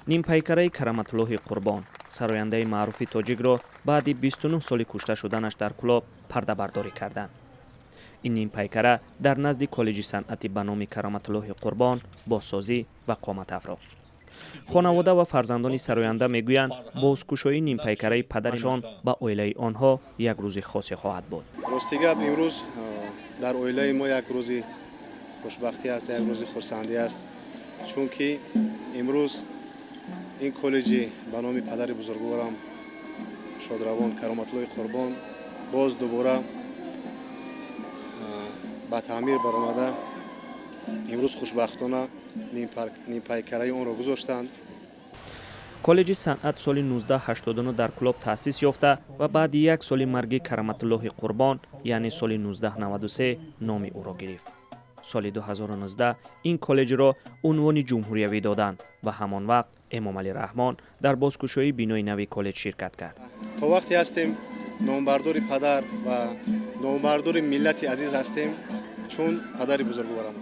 нимпайкараи Караматуллоҳи Қурбон сарояндаи маъруфи тоҷикро баъди 29 соли кушта шуданаш дар кӯлоб пардабардорӣ карданд. ин нимпайкара дар назди коллеҷи санъати ба номи Караматуллоҳи Қурбон бозсозӣ ва қомат афрохт. хонавода ва фарзандони сароянда мегӯянд бозкушоии нимпайкараи падарашон ба оилаи онҳо як рӯзи хосе хоҳад буд. рости гап имрӯз дар оилаи мо як рӯзи хушбахтӣ аст, як рӯзи хурсандӣ аст, чунки имрӯз ин коллеҷи ба номи падари бузургворам шодравон Караматуллоҳи Қурбон боз дубора ба таъмир баромада имрӯз хушбахтона нимпайкараи онро гузоштанд. коллеҷи санъат соли 1989 дар кӯлоб таъсис ёфта ва баъди як соли марги Караматуллоҳи Қурбон яъне соли 1993 номи ӯро гирифт. соли 2019 ин коллеҷро унвони ҷумҳуриявӣ доданд ва ҳамон вақт Эмомалӣ Раҳмон дар бозкушоии бинои нави коллеҷ ширкат кард. то вақте ҳастем номбардори падар ва номбардори миллати азиз ҳастем чун падари бузургворам.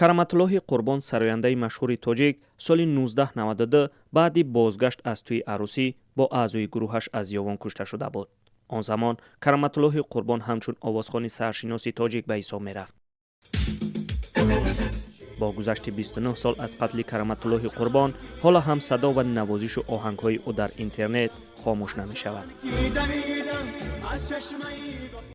Караматуллоҳи Қурбон сарояндаи машҳури тоҷик соли 1992 баъди бозгашт аз тӯи арӯсӣ бо аъзои гурӯҳаш аз ёвон кушта шуда буд. он замон Караматуллоҳи Қурбон ҳамчун овозхони саршиноси тоҷик ба ҳисоб мерафт. бо гузашти 29 сол аз қатли Караматуллоҳи Қурбон ҳола ҳам садо ва навозишу оҳангҳои ӯ дар интернет хомӯш намешавад.